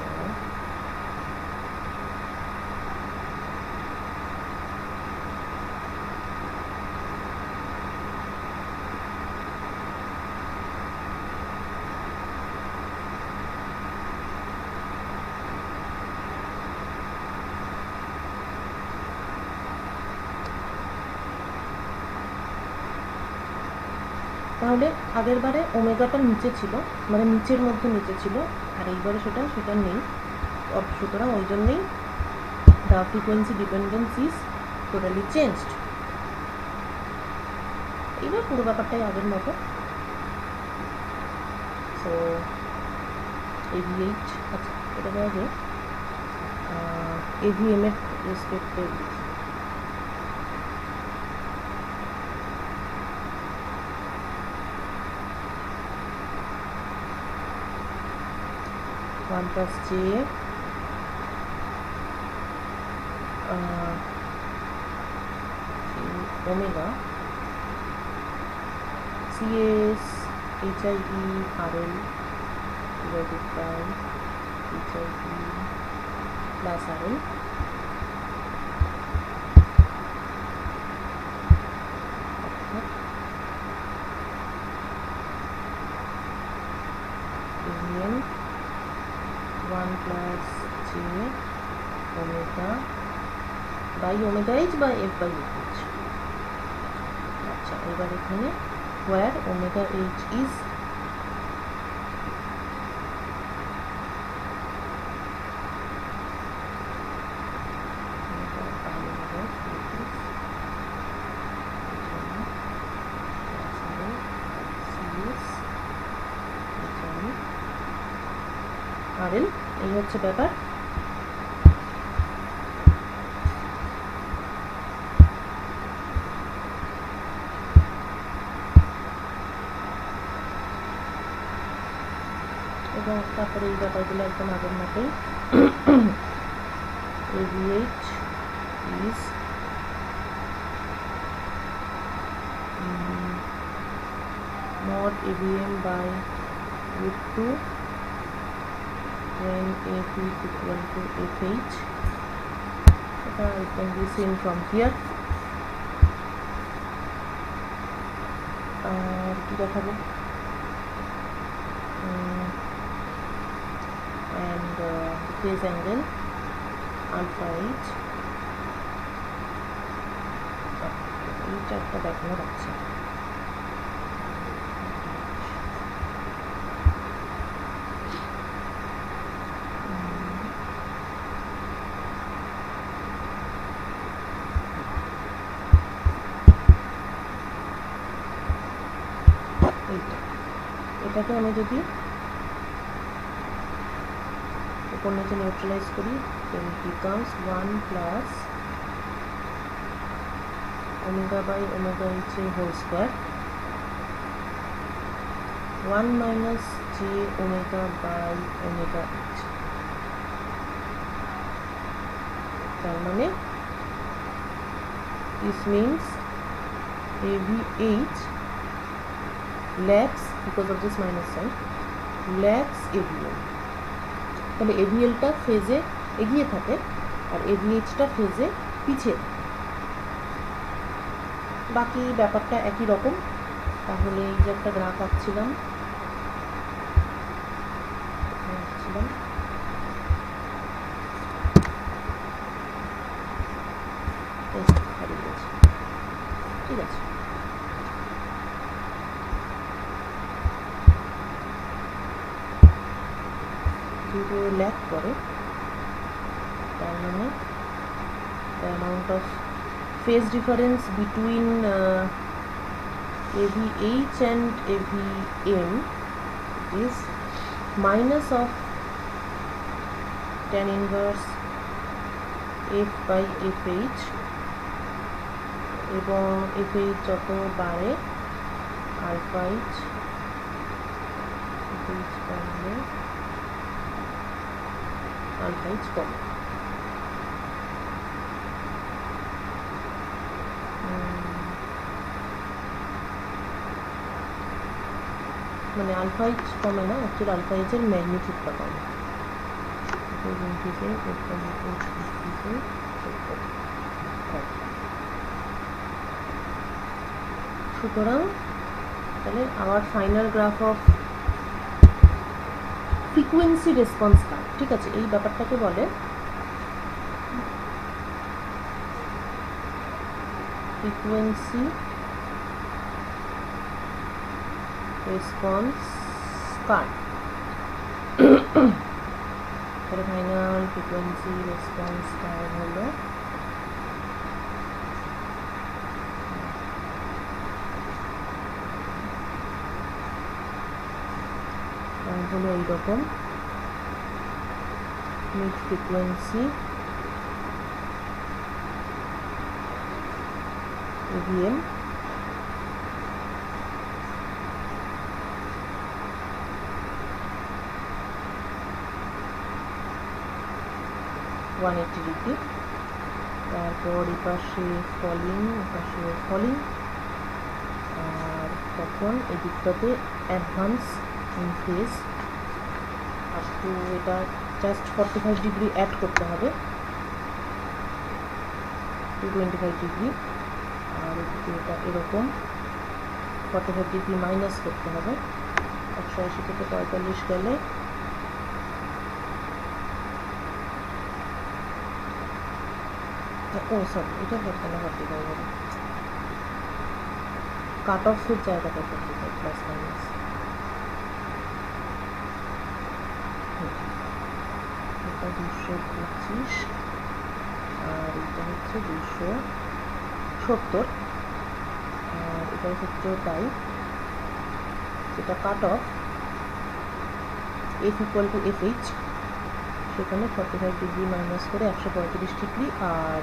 তাহলে আগের বারে ওমেগাটা নিচে ছিল, মানে নিচের মধ্যে নিচে ছিল, আর এইবারে সেটা নেই। সুতরাং ওই জন্যই the frequency dependence is totally changed. এইবার পুরো ব্যাপারটাই আগের মতো। সো AVH আচ্ছা এটা দেওয়া যায় AVM এর রেসপেক্টে one plus J omega CS HIE RL divided by HIE plus RL AVM 1 plus J omega by omega h by f by h. আচ্ছা, এবার এখানে where omega h is RL, এই হচ্ছে ব্যাপার। এবং তারপরে এই ব্যাপারগুলো একদম আগের মতোই AVH is mod AVM by root 2 when AP is equal to FH. It can be seen from here. কি দেখাবো? And phase angle alpha h. এইটা একটা দেখানো যাচ্ছে। এটাকে আমি যদি উপর নিচে নিউট্রালাইজ করি then it becomes 1 plus omega by omega h whole square 1 minus j omega by omega h। তার মানে this means AVH lags because of this minus sign lags AVL। তাহলে AVLটা ফেজে এগিয়ে থাকে আর AVHটা ফেজে পিছিয়ে থাকে। বাকি ব্যাপারটা একই রকম। তাহলে এই যে একটা গ্রাফ আঁকছিলাম ঠিক আছে। যেহেতু ল্যাগ করে তার মানে the amount of phase difference between AVH and AVM is minus of tan inverse F by FH এবং FH যত বাড়ে alpha h বাড়লে alpha h কমে। মানে আলফা এইচ কমে না, অ্যাকচুয়ালি আলফা এইচ এর ম্যাগনিটিউডটা কমে। সুতরাং তাহলে hour final graph of frequency response curve, ঠিক আছে, এই ব্যাপারটাকে বলে ফ্রিকোয়েন্সি রেসপন্স কার্ভ। তাহলে ফাইনাল ফ্রিকোয়েন্সি রেসপন্স কার্ভ হলো এইরকম মিড ফ্রিকোয়েন্সি AVM (180 degree) তারপর এপাশে ফলিং, এপাশে ফলিং, আর তখন এই দিকটাতে advance in phase up to, এটা জাস্ট 45 ডিগ্রি অ্যাড করতে হবে, 225 ডিগ্রি, আর এদিকে এটা এরকম 45 ডিগ্রি মাইনাস করতে হবে, 180 থেকে 45 গেলে ও সরি, এটা কেন 45 হবে, কাট অফের জায়গাটা 45 প্লাস মাইনাস, এটা 225 আর এটা হচ্ছে 270, আর এটার ক্ষেত্রেও তাই, যেটা cut off F equal to F H, সেখানে 45 ডিগ্রি মাইনাস করে 135 ডিগ্রি, আর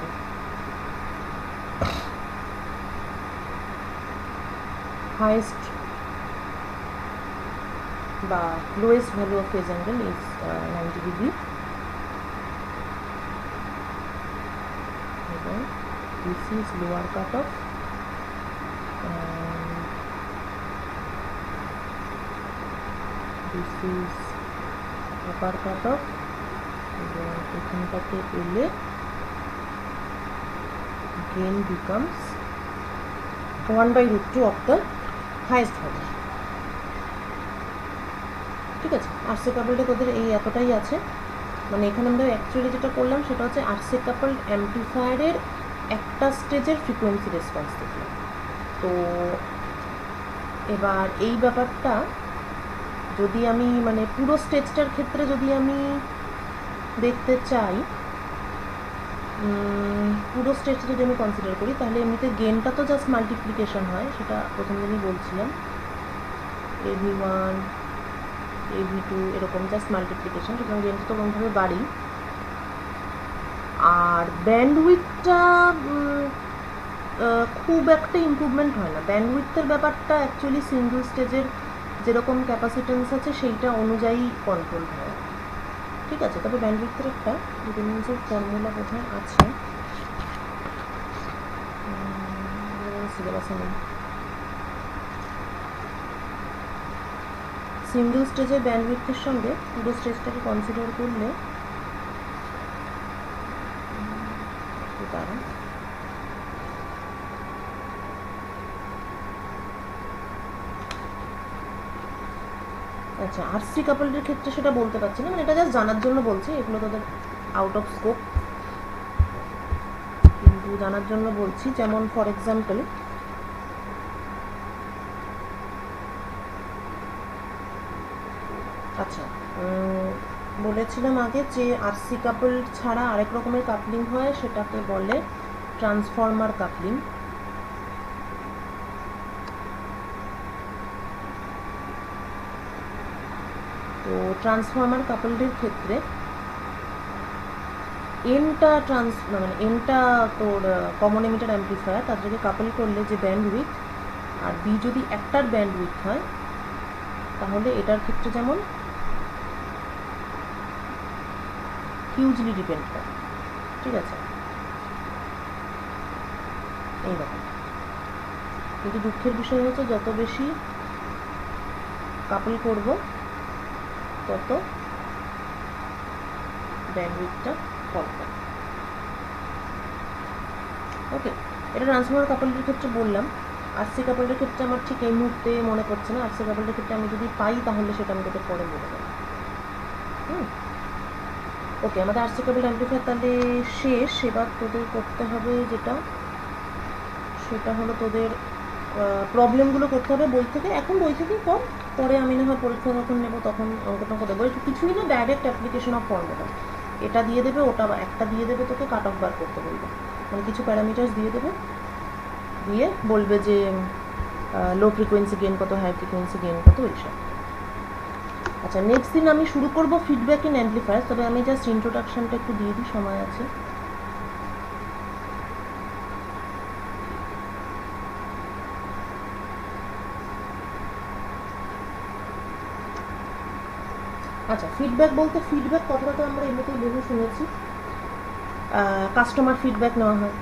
হাইয়েস্ট বা lowest value of phase angle is 90 degree, এবং this is lower cut off, this is upper cut off, এবং এখানটাতে এলে gain becomes 1/√2 of the highest value. ঠিক আছে, আরসি কাপলটা তোদের এই এতটাই আছে, মানে এখানে আমরা অ্যাকচুয়ালি যেটা করলাম সেটা হচ্ছে আরসি কাপল অ্যাম্পলিফায়ারের একটা স্টেজের ফ্রিকোয়েন্সি রেসপন্স দেখলাম। তো এবার এই ব্যাপারটা যদি আমি মানে পুরো স্টেজটার ক্ষেত্রে যদি আমি দেখতে চাই, পুরো স্টেজটা যদি আমি কনসিডার করি, তাহলে এমনিতে গেনটা তো জাস্ট মাল্টিপ্লিকেশন হয়, সেটা প্রথম দিনই বলছিলাম, AV1 AV2 এরকম জাস্ট মাল্টিপ্লিকেশন, সুতরাং গেনটা তো কোনোভাবে বাড়ি। আর ব্যান্ডউইথটা খুব একটা ইমপ্রুভমেন্ট হয় না, ব্যান্ডউইথের ব্যাপারটা অ্যাকচুয়ালি সিঙ্গল স্টেজের যেরকম ক্যাপাসিটেন্স আছে সেইটা অনুযায়ী কন্ট্রোল হয়। ঠিক আছে, তবে ব্যান্ডউইথের একটা ডিপেন্ডেন্সের ফর্মুলা বোধহয় আছে, সিলেবাসে নেই। সিঙ্গল স্টেজের ব্যান্ডউইথের সঙ্গে পুরো স্টেজটাকে কনসিডার করলে দাঁড়ান, আচ্ছা আরসি কাপলদের ক্ষেত্রে সেটা বলতে পারছি না, মানে এটা জাস্ট জানার জন্য বলছি, এগুলো তাদের আউট অফ স্কোপ, কিন্তু জানার জন্য বলছি। যেমন ফর এক্সাম্পল আচ্ছা বলেছিলাম আগে যে আরসি কাপল ছাড়া আরেক রকমের কাপলিং হয়, সেটাকে বলে ট্রান্সফর্মার কাপলিং। তো ট্রান্সফর্মার কাপলদের ক্ষেত্রে এনটা মানে এনটা তোর কমন এমিটার অ্যাম্পলিফায়ার, তাদেরকে কাপল করলে যে ব্যান্ডউইথ, আর বি যদি একটার ব্যান্ডউইথ হয়, তাহলে এটার ক্ষেত্রে যেমন হিউজলি ডিপেন্ড করে। ঠিক আছে, এইরকম। কিন্তু দুঃখের বিষয় হচ্ছে যত বেশি কাপল করব তত ব্যান্ডউইথটা ফল করে। ওকে, এটা ট্রান্সফর্মার কাপলের ক্ষেত্রে বললাম। আরসি কাপলের ক্ষেত্রে আমার ঠিক এই মুহূর্তে মনে পড়ছে না, আরসি কাপলের ক্ষেত্রে আমি যদি পাই তাহলে সেটা আমি তোকে পরে বলে দেবো। ওকে, আমাদের আরসি কাপল অ্যাম্পলিফায়ার তাহলে শেষ। এবার তোদের করতে হবে যেটা, সেটা হলো তোদের প্রবলেমগুলো করতে হবে বই থেকে। এখন বই থেকেই কর, পরে আমি না হয় পরীক্ষা যখন নেবো তখন অঙ্কটা দেবো। একটু কিছুই না, ডাইরেক্ট অ্যাপ্লিকেশন অফ ফর্মুলা, এটা দিয়ে দেবে, ওটা একটা দিয়ে দেবে, তোকে কাট অফ বার করতে বলবে, মানে কিছু প্যারামিটার্স দিয়ে দেবে, দিয়ে বলবে যে লো ফ্রিকোয়েন্সি গেন কত, হাই ফ্রিকোয়েন্সি গেন কত, এইসব। আচ্ছা, নেক্সট দিন আমি শুরু করব ফিডব্যাক ইন অ্যাম্পলিফায়ার, তবে আমি জাস্ট ইন্ট্রোডাকশনটা একটু দিয়ে দিই, সময় আছে। আচ্ছা, ফিডব্যাক বলতে ফিডব্যাক কথাটা তো আমরা এমনিতেই বহু শুনেছি, কাস্টমার ফিডব্যাক নেওয়া হয়,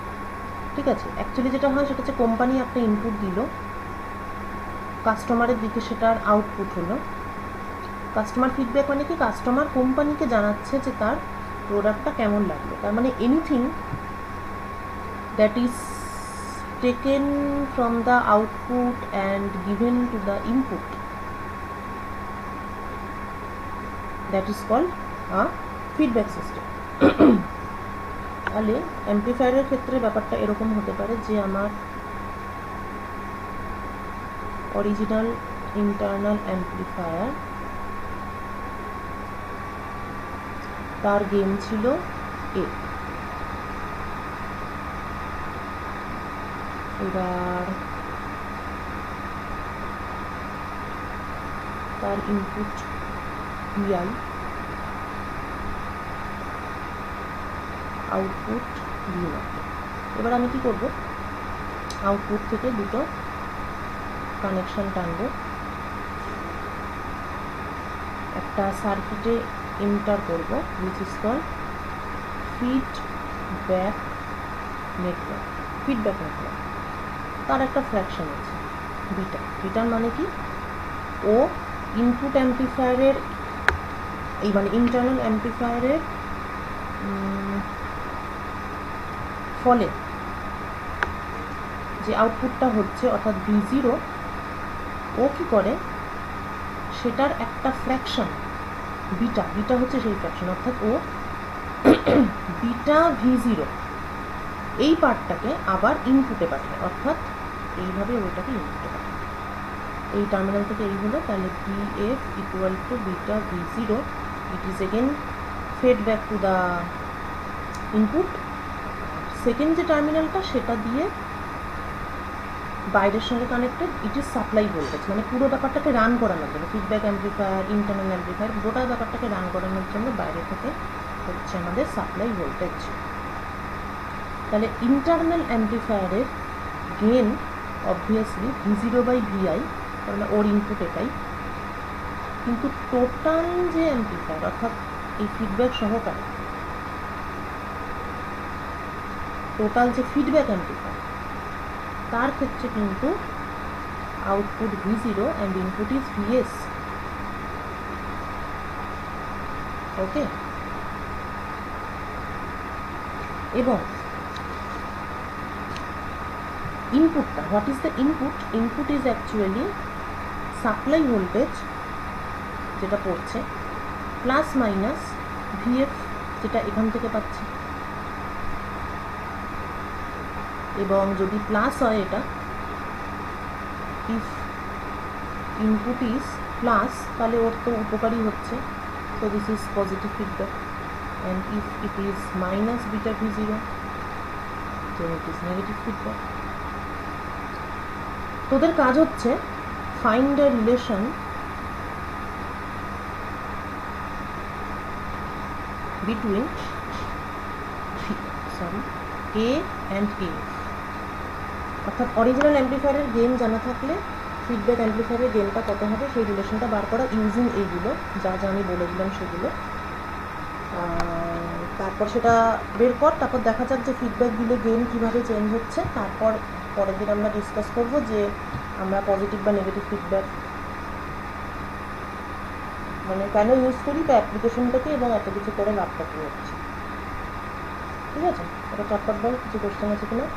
ঠিক আছে। অ্যাকচুয়ালি যেটা হয় সেটা হচ্ছে কোম্পানি একটা ইনপুট দিল, কাস্টমারের দিকে সেটার আউটপুট হলো। কাস্টমার ফিডব্যাক মানে কি, কাস্টমার কোম্পানিকে জানাচ্ছে যে তার প্রোডাক্টটা কেমন লাগলো। তার মানে anything that is taken from the output and given to the input, that is called a feedback system. তাহলে অ্যাম্প্লিফায়ারের ক্ষেত্রে ব্যাপারটা এরকম হতে পারে যে আমার অরিজিনাল ইন্টারনাল অ্যাম্প্লিফায়ার, তার গেইন ছিল এ, এবার তার ইনপুট ভিআই, আউটপুট ভিও। এবার আমি কি করব, আউটপুট থেকে দুটো কানেকশন টানব, একটা সার্কিটে এন্টার করব which is called feedback network. Feedback network তার একটা ফ্র্যাকশন আছে বিটা। বিটার মানে কি, ও ইনপুট অ্যাম্প্লিফায়ারের এই মানে ইন্টারনাল অ্যাম্প্লিফায়ারের ফলে যে আউটপুটটা হচ্ছে অর্থাৎ V0, ও কি করে সেটার একটা ফ্র্যাকশন বিটা, বিটা হচ্ছে সেই ফ্র্যাকশন, অর্থাৎ ও বিটা V0 এই পার্টটাকে আবার ইনপুটে পাঠায়, অর্থাৎ এইভাবে ওটাকে ইনপুটে পাঠায়। এই টার্মিনাল থেকে এই হলো, তাহলে VF equal to beta V0, it is again fed back to the input. Second যে টার্মিনালটা সেটা দিয়ে বাইরের সঙ্গে connected, it is supply voltage, মানে পুরো ব্যাপারটাকে রান করানোর জন্য, ফিডব্যাক অ্যাম্প্লিফায়ার ইন্টারনাল অ্যাম্প্লিফায়ার গোটা ব্যাপারটাকে রান করানোর জন্য বাইরে থেকে হচ্ছে আমাদের সাপ্লাই ভোল্টেজ। তাহলে ইন্টারনাল অ্যাম্প্লিফায়ারের গেন অবভিয়াসলি V0/Vi, কারণ ওর ইনপুট এটাই, কিন্তু টোটাল যে অ্যাম্প্লিফায়ার অর্থাৎ এই ফিডব্যাক সহকারে টোটাল যে ফিডব্যাক অ্যাম্প্লিফায়ার তার ক্ষেত্রে কিন্তু output V0 and input is Vs। Okay, এবং ইনপুটটা, what is the input? Input is actually supply voltage যেটা পড়ছে প্লাস মাইনাস VF যেটা এখান থেকে পাচ্ছি, এবং যদি প্লাস হয় এটা, ইফ ইনপুট ইজ প্লাস তাহলে ওর তো উপকারী হচ্ছে, so this is positive feedback, and if it is minus beta V0 then it is negative feedback. তোদের কাজ হচ্ছে find the relation between A and A, অর্থাৎ অরিজিনাল অ্যাম্প্লিফায়ারের গেইন জানা থাকলে ফিডব্যাক অ্যাম্প্লিফায়ারের গেইনটা কত হবে সেই রিলেশনটা বার করা ইউজিং এইগুলো যা যা আমি বলে দিলাম সেগুলো। তারপর সেটা বের কর, তারপর দেখা যাক যে ফিডব্যাক দিলে গেইন কীভাবে চেঞ্জ হচ্ছে। তারপর পরের দিন আমরা ডিসকাস করব যে আমরা পজিটিভ বা নেগেটিভ ফিডব্যাক মানে কেন ইউজ করি বা অ্যাপ্লিকেশনটাকে এবং এত কিছু করে লাভটা কী হচ্ছে। ঠিক আছে, এটা চটপট বল, কিছু কোশ্চেন আছে কিনা?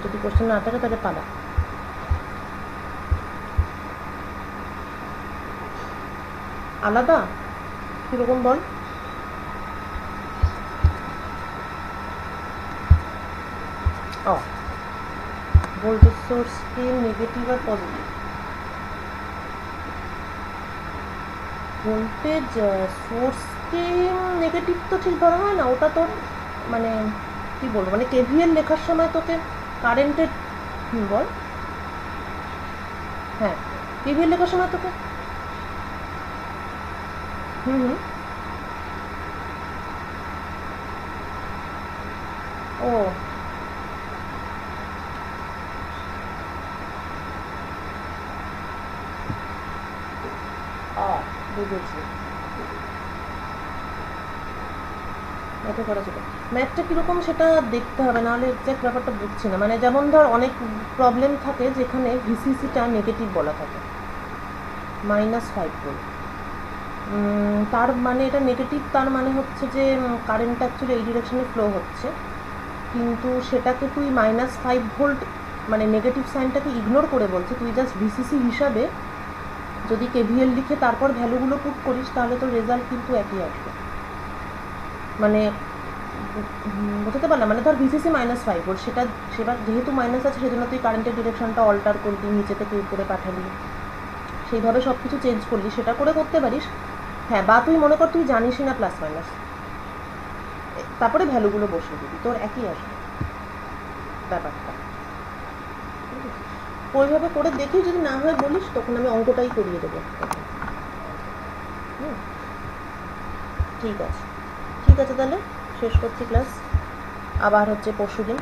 যদি কোশ্চেন না থাকে তাহলে পালা। আলাদা কীরকম বল? ও ভোল্টেজ সোর্স কি নেগেটিভ আর পজিটিভ? ভোল্টেজ সোর্সকে নেগেটিভ তো ঠিক ধরা হয় না, ওটা তোর মানে কি বলবো, মানে কেভিএল লেখার সময় তোকে কারেন্টের বল, হ্যাঁ কেভিএল লেখার সময় তোকে ও বুঝেছি, ম্যাথে করা ছিল। ম্যাথটা কীরকম সেটা দেখতে হবে, নাহলে এক্স্যাক্ট ব্যাপারটা বুঝছি না। মানে যেমন ধর অনেক প্রবলেম থাকে যেখানে ভিসিসিটা নেগেটিভ বলা থাকে, -5 ভোল্ট, তার মানে এটা নেগেটিভ, তার মানে হচ্ছে যে কারেন্টটা অ্যাকচুয়ালি এই ডিরেকশনে ফ্লো হচ্ছে, কিন্তু সেটাকে তুই -5 ভোল্ট মানে নেগেটিভ সাইনটাকে ইগনোর করে বলছে, তুই জাস্ট ভিসিসি হিসাবে যদি কেভিএল লিখে তারপর ভ্যালুগুলো পুট করিস তাহলে তোর রেজাল্ট কিন্তু একই আসবে। মানে বোঝাতে পারলাম, মানে ধর ভিসিসি -5 ভোল্ট, সেটা যেহেতু মাইনাস আছে সেজন্য তুই কারেন্টের ডিরেকশনটা অল্টার করলি, নিচে থেকে উপরে পাঠালি, সেইভাবে সব কিছু চেঞ্জ করলি, সেটা করে করতে পারিস। হ্যাঁ, বা তুই মনে কর তুই জানিসই না প্লাস মাইনাস, তারপরে ভ্যালুগুলো বসিয়ে দিবি, তোর একই আসবে ব্যাপারটা। ওইভাবে করে দেখি, যদি না হয় বলিস তখন আমি অঙ্কটাই করিয়ে দেবো। ঠিক আছে, ঠিক আছে, তাহলে শেষ করছি ক্লাস, আবার হচ্ছে পরশুদিন।